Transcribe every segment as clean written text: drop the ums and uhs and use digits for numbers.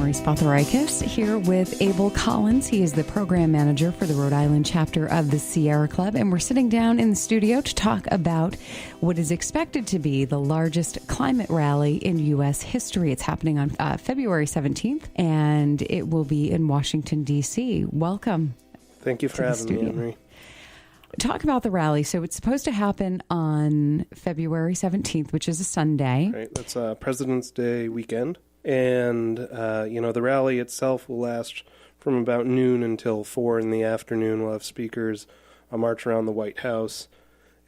Maurice Botharikis here with Abel Collins. He is the program manager for the Rhode Island chapter of the Sierra Club, and we're sitting down in the studio to talk about what is expected to be the largest climate rally in U.S. history. It's happening on February 17th, and it will be in Washington, D.C. Welcome. Thank you for having me, Henry. Talk about the rally. So it's supposed to happen on February 17th, which is a Sunday. Right. That's President's Day weekend. And, the rally itself will last from about noon until 4 in the afternoon. We'll have speakers, a march around the White House.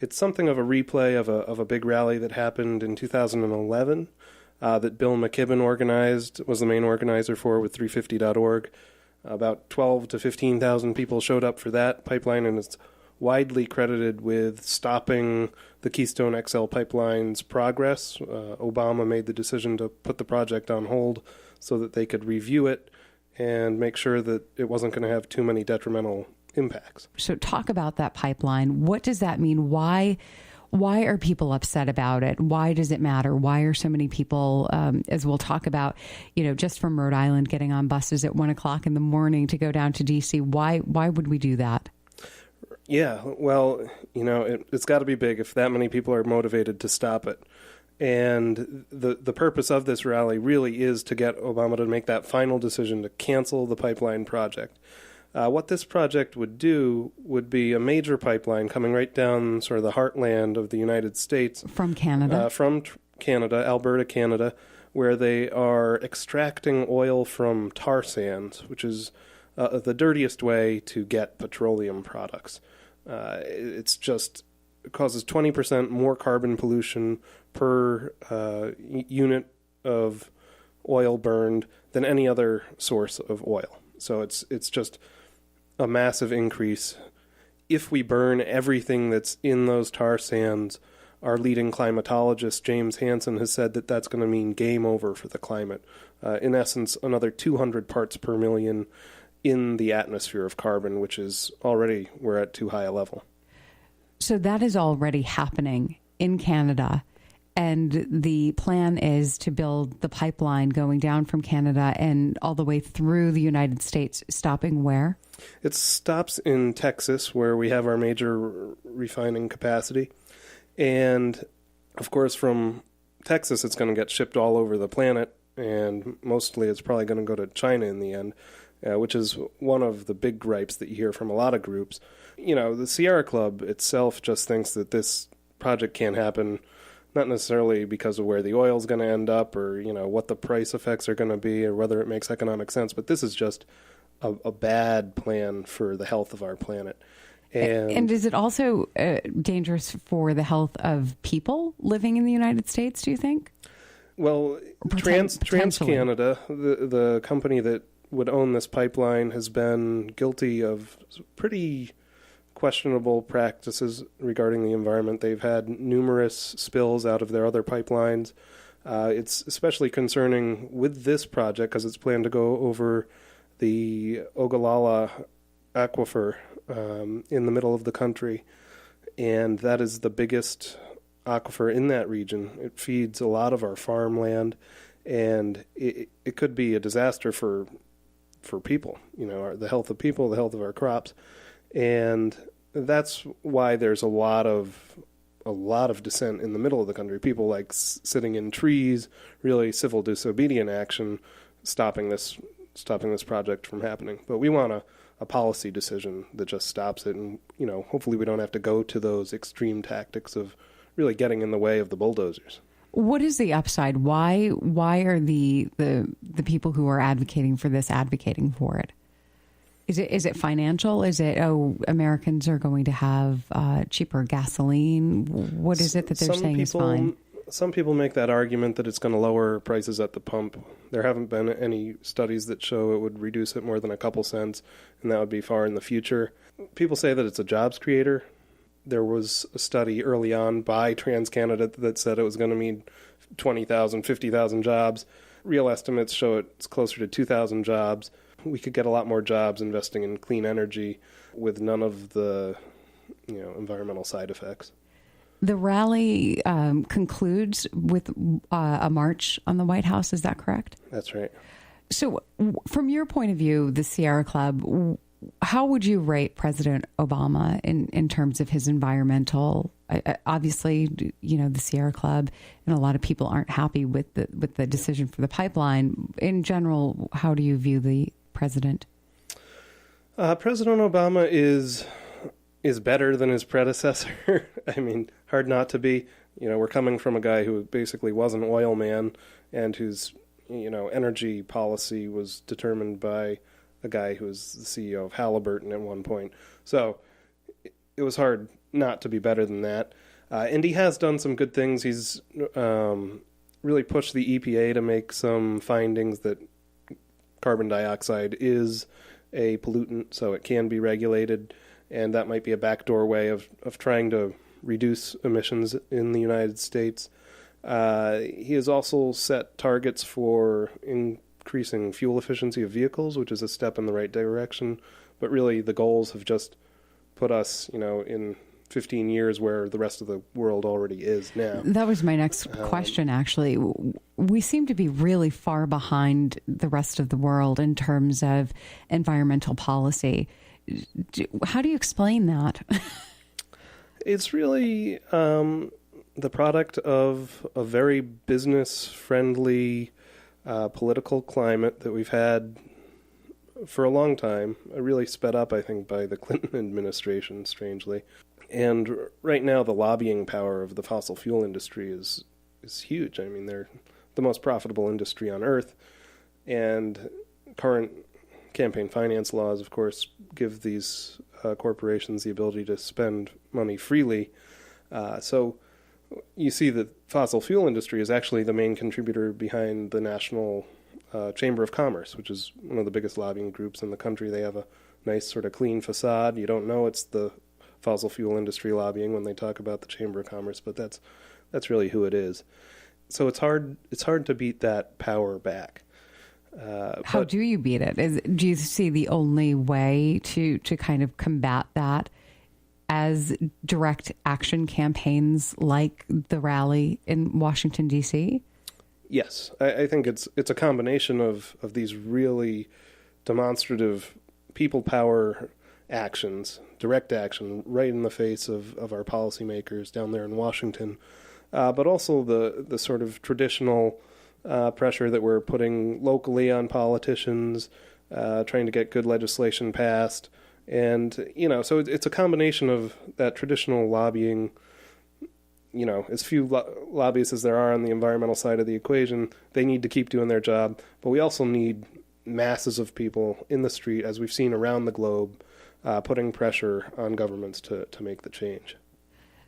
It's something of a replay of a big rally that happened in 2011 that Bill McKibben organized, was the main organizer for with 350.org. About 12 to 15,000 people showed up for that pipeline, and it's widely credited with stopping the Keystone XL pipeline's progress. Obama made the decision to put the project on hold so that they could review it and make sure that it wasn't going to have too many detrimental impacts. So talk about that pipeline. What does that mean? Why are people upset about it? Why does it matter? Why are so many people, as we'll talk about, just from Rhode Island getting on buses at 1 o'clock in the morning to go down to D.C.? Why would we do that? Yeah, well, it's got to be big if that many people are motivated to stop it. And the purpose of this rally really is to get Obama to make that final decision to cancel the pipeline project. What this project would do would be a major pipeline coming right down sort of the heartland of the United States. From Canada? From Canada, Alberta, Canada, where they are extracting oil from tar sands, which is the dirtiest way to get petroleum products. It causes 20% more carbon pollution per unit of oil burned than any other source of oil. So it's just a massive increase. If we burn everything that's in those tar sands, our leading climatologist, James Hansen, has said that that's going to mean game over for the climate. In essence, another 200 parts per million in the atmosphere of carbon, which is already, we're at too high a level. So that is already happening in Canada, and the plan is to build the pipeline going down from Canada and all the way through the United States, stopping where? It stops in Texas, where we have our major refining capacity. And, of course, from Texas, it's going to get shipped all over the planet, and mostly it's probably going to go to China in the end. Which is one of the big gripes that you hear from a lot of groups. The Sierra Club itself just thinks that this project can't happen, not necessarily because of where the oil is going to end up or, what the price effects are going to be or whether it makes economic sense, but this is just a bad plan for the health of our planet. And is it also dangerous for the health of people living in the United States, do you think? Well, TransCanada, the company that would own this pipeline, has been guilty of pretty questionable practices regarding the environment. They've had numerous spills out of their other pipelines. It's especially concerning with this project because it's planned to go over the Ogallala aquifer in the middle of the country, and that is the biggest aquifer in that region. It feeds a lot of our farmland, and it could be a disaster for people, the health of people, the health of our crops. And that's why there's a lot of dissent in the middle of the country. People like sitting in trees, really civil disobedient action, stopping this project from happening. But we want a policy decision that just stops it. And, hopefully we don't have to go to those extreme tactics of really getting in the way of the bulldozers. What is the upside? Why are the people who are advocating for this advocating for it? Is it financial? Is it, Americans are going to have cheaper gasoline? What is it that they're saying is fine? Some people make that argument that it's going to lower prices at the pump. There haven't been any studies that show it would reduce it more than a couple cents, and that would be far in the future. People say that it's a jobs creator. There was a study early on by TransCanada that said it was going to mean 20,000, 50,000 jobs. Real estimates show it's closer to 2,000 jobs. We could get a lot more jobs investing in clean energy with none of the environmental side effects. The rally concludes with a march on the White House. Is that correct? That's right. So from your point of view, the Sierra Club, how would you rate President Obama in terms of his environmental? Obviously, the Sierra Club and a lot of people aren't happy with the decision for the pipeline. In general, how do you view the president? President Obama is better than his predecessor. I mean, hard not to be. We're coming from a guy who basically was an oil man and whose energy policy was determined by a guy who was the CEO of Halliburton at one point. So it was hard not to be better than that. And he has done some good things. He's really pushed the EPA to make some findings that carbon dioxide is a pollutant, so it can be regulated. And that might be a backdoor way of trying to reduce emissions in the United States. He has also set targets for increasing fuel efficiency of vehicles, which is a step in the right direction. But really, the goals have just put us, in 15 years where the rest of the world already is now. That was my next question, actually. We seem to be really far behind the rest of the world in terms of environmental policy. How do you explain that? It's really the product of a very business-friendly political climate that we've had for a long time, really sped up, I think, by the Clinton administration, strangely. And right now, the lobbying power of the fossil fuel industry is huge. I mean, they're the most profitable industry on Earth, and current campaign finance laws, of course, give these corporations the ability to spend money freely. So you see that fossil fuel industry is actually the main contributor behind the National Chamber of Commerce, which is one of the biggest lobbying groups in the country. They have a nice sort of clean facade. You don't know it's the fossil fuel industry lobbying when they talk about the Chamber of Commerce, but that's really who it is. So it's hard to beat that power back. How do you beat it? Do you see the only way to kind of combat that as direct action campaigns like the rally in Washington, D.C.? Yes. I think it's a combination of these really demonstrative people power actions, direct action, right in the face of our policymakers down there in Washington, but also the sort of traditional pressure that we're putting locally on politicians, trying to get good legislation passed. And, so it's a combination of that traditional lobbying, as few lobbyists as there are on the environmental side of the equation. They need to keep doing their job. But we also need masses of people in the street, as we've seen around the globe, putting pressure on governments to make the change.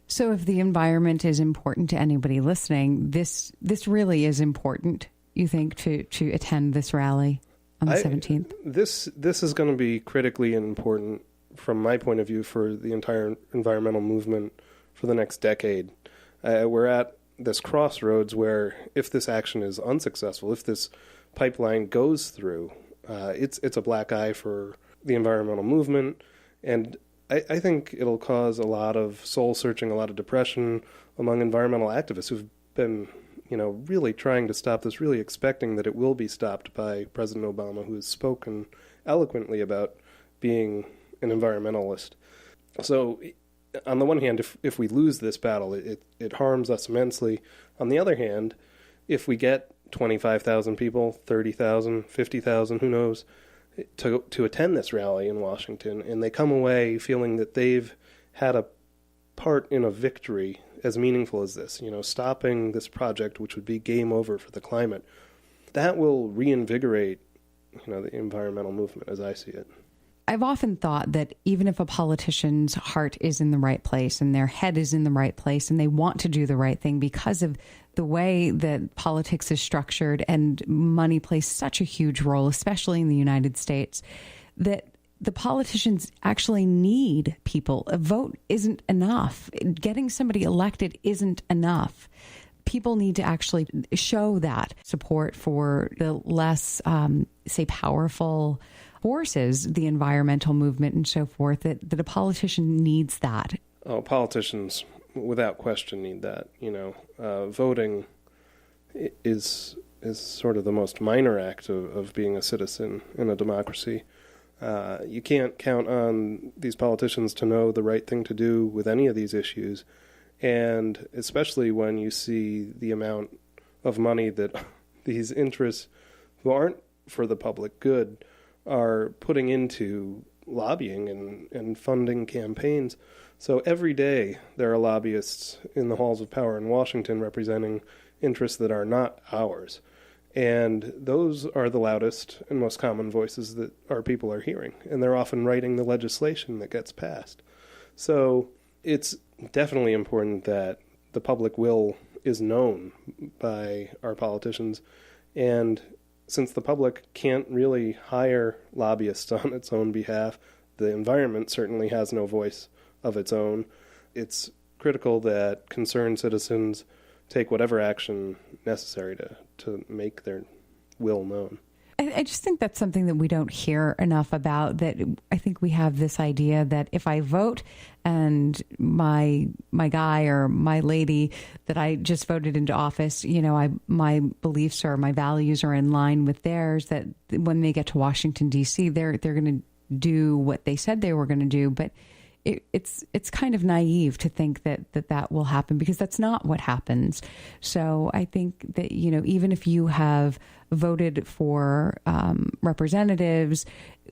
So if the environment is important to anybody listening, this really is important, you think, to attend this rally on the 17th? This is going to be critically important from my point of view for the entire environmental movement for the next decade. We're at this crossroads where if this action is unsuccessful, if this pipeline goes through, it's a black eye for the environmental movement. And I think it'll cause a lot of soul-searching, a lot of depression among environmental activists who've been, really trying to stop this, really expecting that it will be stopped by President Obama, who has spoken eloquently about being an environmentalist. So on the one hand, if we lose this battle, it harms us immensely. On the other hand, if we get 25,000 people, 30,000, 50,000, who knows, to attend this rally in Washington, and they come away feeling that they've had a part in a victory as meaningful as this, stopping this project, which would be game over for the climate, that will reinvigorate, the environmental movement as I see it. I've often thought that even if a politician's heart is in the right place and their head is in the right place and they want to do the right thing because of the way that politics is structured and money plays such a huge role, especially in the United States, that the politicians actually need people. A vote isn't enough. Getting somebody elected isn't enough. People need to actually show that support for the less, powerful forces, the environmental movement and so forth, that a politician needs that. Oh, politicians, without question, need that. Voting is is sort of the most minor act of being a citizen in a democracy. You can't count on these politicians to know the right thing to do with any of these issues, and especially when you see the amount of money that these interests who aren't for the public good are putting into lobbying and funding campaigns. So every day there are lobbyists in the halls of power in Washington representing interests that are not ours. And those are the loudest and most common voices that our people are hearing. And they're often writing the legislation that gets passed. So it's definitely important that the public will is known by our politicians. And since the public can't really hire lobbyists on its own behalf, the environment certainly has no voice of its own. It's critical that concerned citizens take whatever action necessary to make their will known. I just think that's something that we don't hear enough about, that I think we have this idea that if I vote and my guy or my lady that I just voted into office, my beliefs or my values are in line with theirs, that when they get to Washington, D.C., they're going to do what they said they were going to do. But it's kind of naive to think that will happen, because that's not what happens. So I think that, even if you have voted for representatives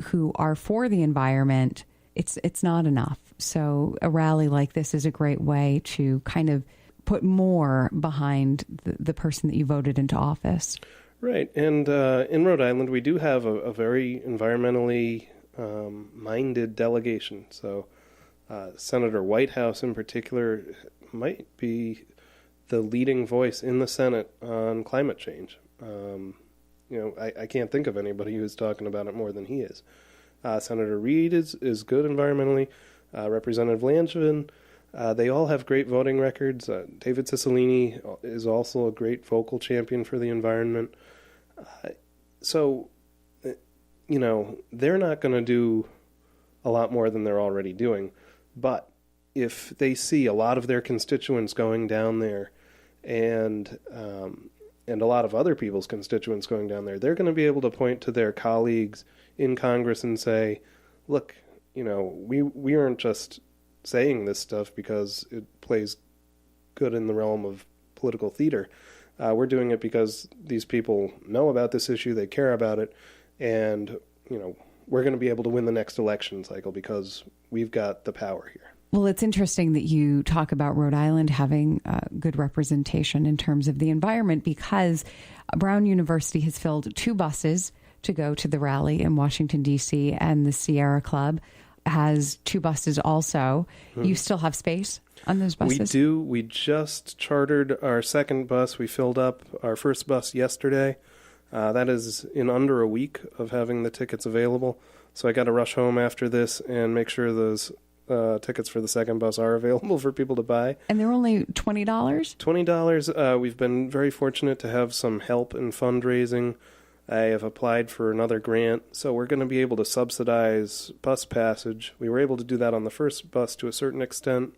who are for the environment, it's not enough. So a rally like this is a great way to kind of put more behind the person that you voted into office. Right. And in Rhode Island, we do have a very environmentally minded delegation. So Senator Whitehouse in particular might be the leading voice in the Senate on climate change. I can't think of anybody who's talking about it more than he is. Senator Reid is good environmentally. Representative Langevin, they all have great voting records. David Cicilline is also a great vocal champion for the environment. So, they're not going to do a lot more than they're already doing. But if they see a lot of their constituents going down there and a lot of other people's constituents going down there, they're going to be able to point to their colleagues in Congress and say, look, we aren't just saying this stuff because it plays good in the realm of political theater. We're doing it because these people know about this issue, they care about it, and, we're going to be able to win the next election cycle because we've got the power here. Well, it's interesting that you talk about Rhode Island having good representation in terms of the environment, because Brown University has filled 2 buses to go to the rally in Washington, D.C., and the Sierra Club has 2 buses also. You still have space on those buses? We do. We just chartered our second bus. We filled up our first bus yesterday. That is in under a week of having the tickets available. So I got to rush home after this and make sure those tickets for the second bus are available for people to buy. And they're only $20? $20. We've been very fortunate to have some help in fundraising. I have applied for another grant, so we're going to be able to subsidize bus passage. We were able to do that on the first bus to a certain extent.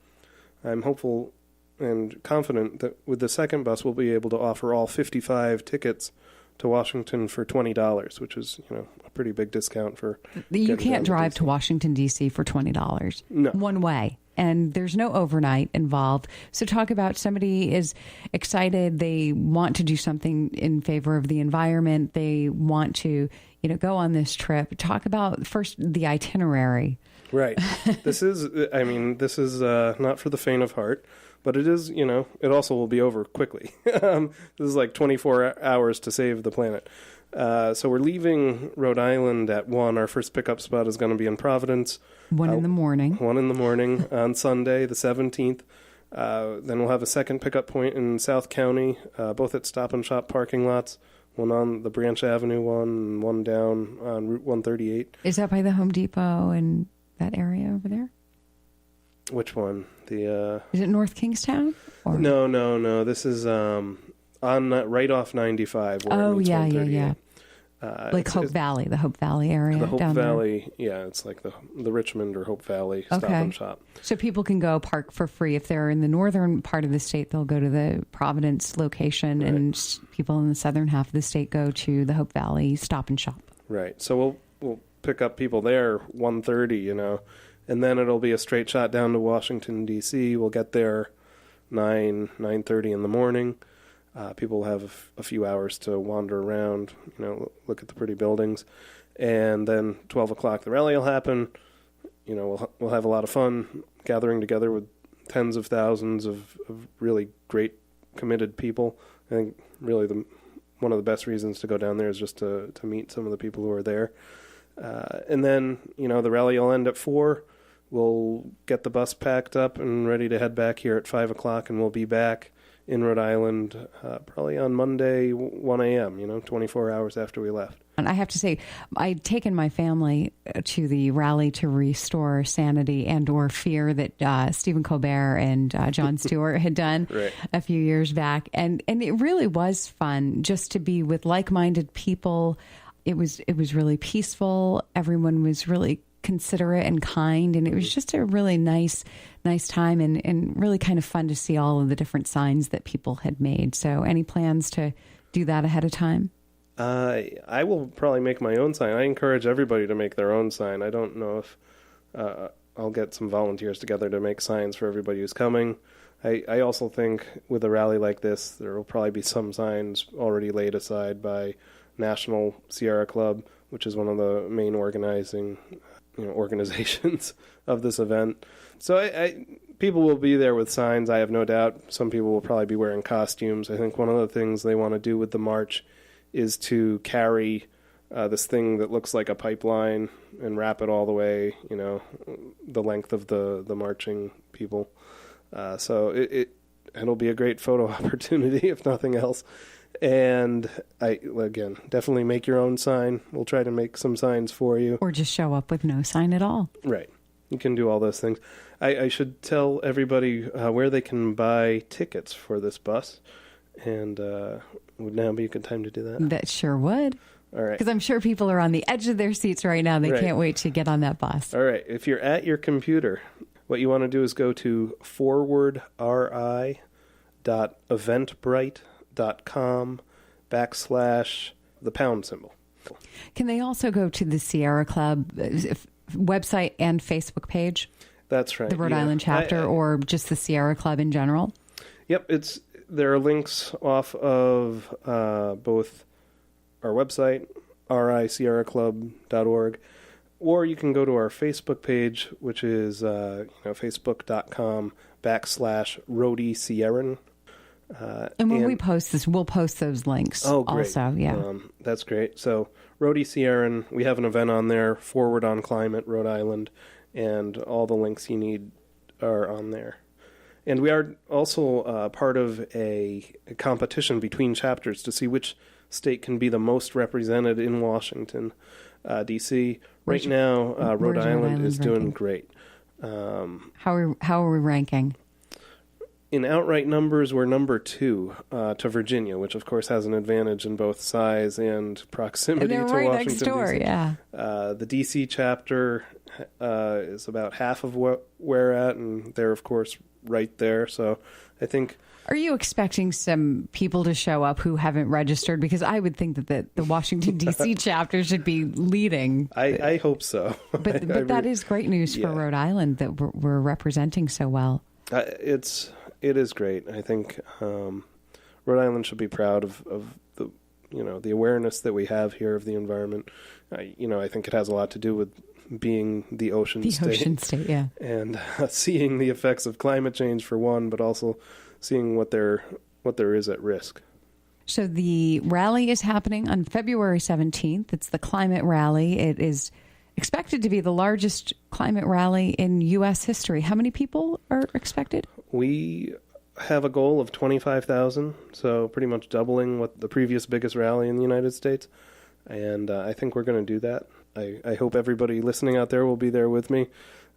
I'm hopeful and confident that with the second bus we'll be able to offer all 55 tickets to Washington for $20, which is, a pretty big discount for... You can't drive to Washington, D.C. for $20. No. One way. And there's no overnight involved. So talk about somebody is excited. They want to do something in favor of the environment. They want to, go on this trip. Talk about first the itinerary. Right. This is not for the faint of heart. But it is, it also will be over quickly. This is like 24 hours to save the planet. So we're leaving Rhode Island at 1. Our first pickup spot is going to be in Providence. 1 in the morning. 1 in the morning on Sunday, the 17th. Then we'll have a second pickup point in South County, both at Stop and Shop parking lots. One on the Branch Avenue one, and one down on Route 138. Is that by the Home Depot and that area over there? Which one? Is it North Kingstown? Or? No. This is on right off 95. Oh, yeah. Like Hope Valley, the Hope Valley area. The Hope down Valley, yeah, it's like the Richmond or Hope Valley Stop and Shop. So people can go park for free. If they're in the northern part of the state, they'll go to the Providence location, right. And people in the southern half of the state go to the Hope Valley Stop and Shop. Right. So we'll pick up people there 1:30, and then it'll be a straight shot down to Washington, D.C. We'll get there 9:30 in the morning. People will have a few hours to wander around, look at the pretty buildings. And then 12 o'clock, the rally will happen. We'll have a lot of fun gathering together with tens of thousands of really great, committed people. I think really one of the best reasons to go down there is just to meet some of the people who are there. And then, the rally will end at 4. We'll get the bus packed up and ready to head back here at 5 o'clock, and we'll be back in Rhode Island probably on Monday, 1 a.m., 24 hours after we left. And I have to say, I'd taken my family to the rally to restore sanity and or fear that Stephen Colbert and Jon Stewart had done right. a few years back. And it really was fun just to be with like-minded people. It was really peaceful. Everyone was really considerate and kind, and it was just a really nice time and really kind of fun to see all of the different signs that people had made. So any plans to do that ahead of time? I will probably make my own sign. I encourage everybody to make their own sign. I don't know if I'll get some volunteers together to make signs for everybody who's coming. I also think with a rally like this, there will probably be some signs already laid aside by National Sierra Club, which is one of the main organizations of this event. So people will be there with signs, I have no doubt. Some people will probably be wearing costumes. I think one of the things they want to do with the march is to carry this thing that looks like a pipeline and wrap it all the way, the length of the marching people. So it'll be a great photo opportunity, if nothing else. And again, definitely make your own sign. We'll try to make some signs for you. Or just show up with no sign at all. Right. You can do all those things. I should tell everybody where they can buy tickets for this bus. And would now be a good time to do that? That sure would. All right. Because I'm sure people are on the edge of their seats right now. They right. can't wait to get on that bus. All right. If you're at your computer, what you want to do is go to forwardri.eventbrite.com/the $. Can they also go to the Sierra Club website and Facebook page? That's right. The Rhode Island chapter or just the Sierra Club in general? Yep. There are links off of both our website, risierraclub.org, or you can go to our Facebook page, which is facebook.com/RhodeySierran. And when we post this, we'll post those links also. Yeah. That's great. So Rhodey Sierran, we have an event on there, Forward on Climate, Rhode Island, and all the links you need are on there. And we are also part of a competition between chapters to see which state can be the most represented in Washington, D.C. Right now, Rhode Island is doing great. How are we ranking? In outright numbers, we're number 2 to Virginia, which of course has an advantage in both size and proximity to right Washington, next door, D.C. Yeah. The D.C. chapter is about half of what we're at, and they're, of course, right there. So I think... Are you expecting some people to show up who haven't registered? Because I would think that the Washington, D.C. chapter should be leading. I hope so. But that is great news for Rhode Island that we're representing so well. It is great. I think Rhode Island should be proud of the the awareness that we have here of the environment. I think it has a lot to do with being the ocean state. The ocean state, yeah. And seeing the effects of climate change for one, but also seeing what there is at risk. So the rally is happening on February 17th. It's the climate rally. It is expected to be the largest climate rally in U.S. history. How many people are expected? We have a goal of 25,000, so pretty much doubling what the previous biggest rally in the United States. And I think we're going to do that. I hope everybody listening out there will be there with me.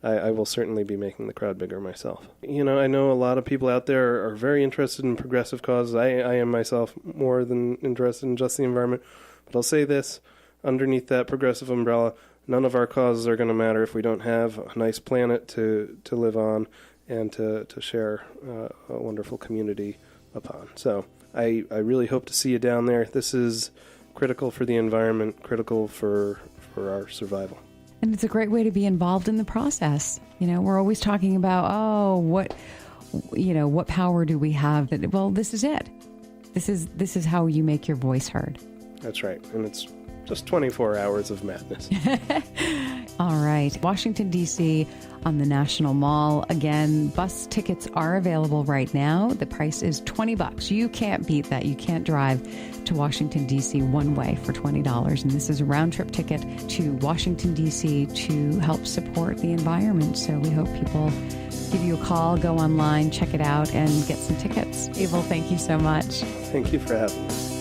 I will certainly be making the crowd bigger myself. I know a lot of people out there are very interested in progressive causes. I am myself more than interested in just the environment. But I'll say this, underneath that progressive umbrella, none of our causes are going to matter if we don't have a nice planet to live on and to share a wonderful community upon. So I really hope to see you down there. This is critical for the environment, critical for our survival. And it's a great way to be involved in the process. We're always talking about, what power do we have? Well, this is it. This is how you make your voice heard. That's right. And it's just 24 hours of madness. All right. Washington, D.C. on the National Mall. Again, bus tickets are available right now. The price is $20. You can't beat that. You can't drive to Washington, D.C. one way for $20. And this is a round-trip ticket to Washington, D.C. to help support the environment. So we hope people give you a call, go online, check it out, and get some tickets. Abel, thank you so much. Thank you for having me.